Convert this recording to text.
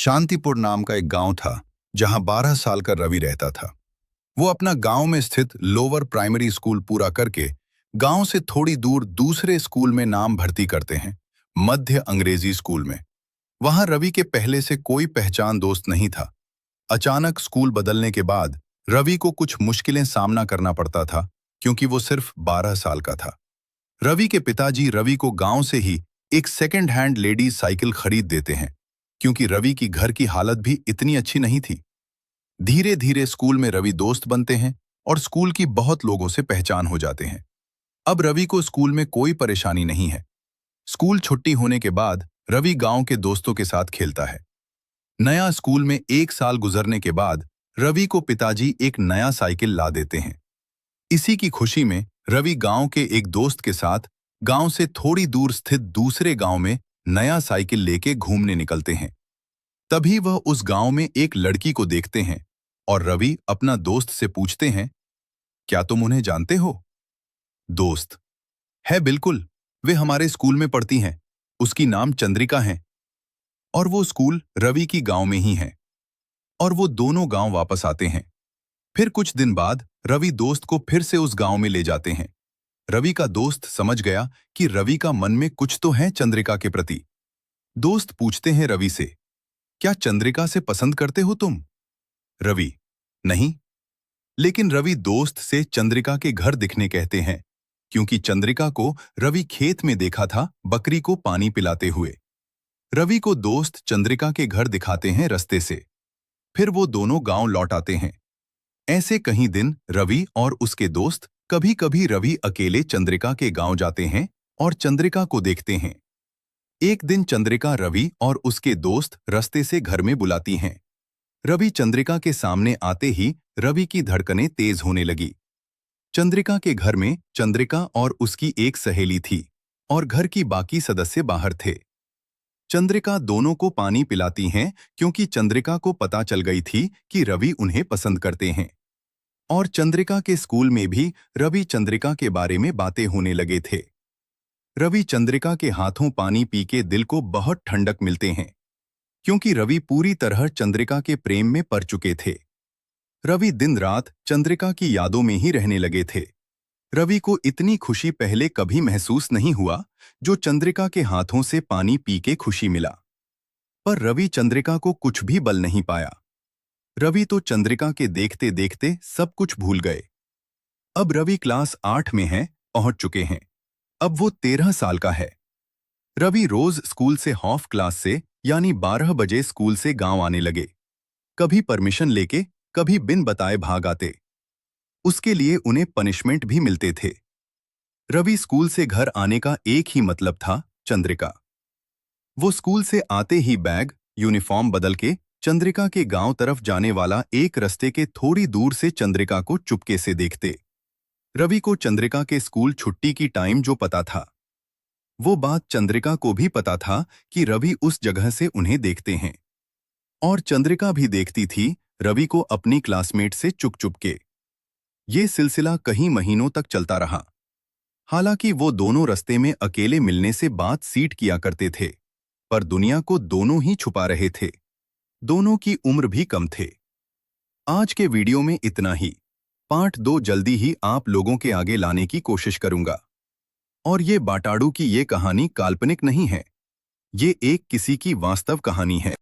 शांतिपुर नाम का एक गांव था जहां 12 साल का रवि रहता था। वो अपना गांव में स्थित लोअर प्राइमरी स्कूल पूरा करके गांव से थोड़ी दूर दूसरे स्कूल में नाम भर्ती करते हैं, मध्य अंग्रेजी स्कूल में। वहां रवि के पहले से कोई पहचान दोस्त नहीं था। अचानक स्कूल बदलने के बाद रवि को कुछ मुश्किलें सामना करना पड़ता था, क्योंकि वो सिर्फ 12 साल का था। रवि के पिताजी रवि को गांव से ही एक सेकंड हैंड लेडीज साइकिल खरीद देते हैं, क्योंकि रवि की घर की हालत भी इतनी अच्छी नहीं थी। धीरे धीरे स्कूल में रवि दोस्त बनते हैं और स्कूल की बहुत लोगों से पहचान हो जाते हैं। अब रवि को स्कूल में कोई परेशानी नहीं है। स्कूल छुट्टी होने के बाद रवि गांव के दोस्तों के साथ खेलता है। नया स्कूल में 1 साल गुजरने के बाद रवि को पिताजी एक नया साइकिल ला देते हैं। इसी की खुशी में रवि गांव के एक दोस्त के साथ गांव से थोड़ी दूर स्थित दूसरे गांव में नया साइकिल लेके घूमने निकलते हैं। तभी वह उस गांव में एक लड़की को देखते हैं और रवि अपना दोस्त से पूछते हैं, क्या तुम उन्हें जानते हो? दोस्त, है बिल्कुल, वे हमारे स्कूल में पढ़ती हैं। उसकी नाम चंद्रिका है। और वो स्कूल रवि की गांव में ही है। और वो दोनों गांव वापस आते हैं। फिर कुछ दिन बाद रवि दोस्त को फिर से उस गांव में ले जाते हैं। रवि का दोस्त समझ गया कि रवि का मन में कुछ तो है चंद्रिका के प्रति। दोस्त पूछते हैं रवि से, क्या चंद्रिका से पसंद करते हो तुम? रवि, नहीं। लेकिन रवि दोस्त से चंद्रिका के घर दिखने कहते हैं, क्योंकि चंद्रिका को रवि खेत में देखा था बकरी को पानी पिलाते हुए। रवि को दोस्त चंद्रिका के घर दिखाते हैं रास्ते से। फिर वो दोनों गांव लौट आते हैं। ऐसे कई दिन रवि और उसके दोस्त कभी कभी रवि अकेले चंद्रिका के गांव जाते हैं और चंद्रिका को देखते हैं। एक दिन चंद्रिका रवि और उसके दोस्त रास्ते से घर में बुलाती हैं। रवि चंद्रिका के सामने आते ही रवि की धड़कनें तेज होने लगी। चंद्रिका के घर में चंद्रिका और उसकी एक सहेली थी और घर की बाकी सदस्य बाहर थे। चंद्रिका दोनों को पानी पिलाती हैं, क्योंकि चंद्रिका को पता चल गई थी कि रवि उन्हें पसंद करते हैं। और चंद्रिका के स्कूल में भी रवि चंद्रिका के बारे में बातें होने लगे थे। रवि चंद्रिका के हाथों पानी पी के दिल को बहुत ठंडक मिलते हैं, क्योंकि रवि पूरी तरह चंद्रिका के प्रेम में पड़ चुके थे। रवि दिन रात चंद्रिका की यादों में ही रहने लगे थे। रवि को इतनी खुशी पहले कभी महसूस नहीं हुआ जो चंद्रिका के हाथों से पानी पी के खुशी मिला। पर रवि चंद्रिका को कुछ भी बल नहीं पाया। रवि तो चंद्रिका के देखते देखते सब कुछ भूल गए। अब रवि क्लास 8 में है, पहुंच चुके हैं। अब वो 13 साल का है। रवि रोज स्कूल से हाफ क्लास से यानी 12 बजे स्कूल से गांव आने लगे। कभी परमिशन लेके, कभी बिन बताए भाग आते। उसके लिए उन्हें पनिशमेंट भी मिलते थे। रवि स्कूल से घर आने का एक ही मतलब था, चंद्रिका। वो स्कूल से आते ही बैग, यूनिफॉर्म बदल के चंद्रिका के गांव तरफ जाने वाला एक रास्ते के थोड़ी दूर से चंद्रिका को चुपके से देखते। रवि को चंद्रिका के स्कूल छुट्टी की टाइम जो पता था, वो बात चंद्रिका को भी पता था कि रवि उस जगह से उन्हें देखते हैं। और चंद्रिका भी देखती थी रवि को अपनी क्लासमेट से चुप चुप के। ये सिलसिला कई महीनों तक चलता रहा। हालांकि वो दोनों रास्ते में अकेले मिलने से बात सीट किया करते थे, पर दुनिया को दोनों ही छुपा रहे थे। दोनों की उम्र भी कम थे। आज के वीडियो में इतना ही। पार्ट 2 जल्दी ही आप लोगों के आगे लाने की कोशिश करूंगा। और ये बाटाड़ू की ये कहानी काल्पनिक नहीं है। ये एक किसी की वास्तव कहानी है।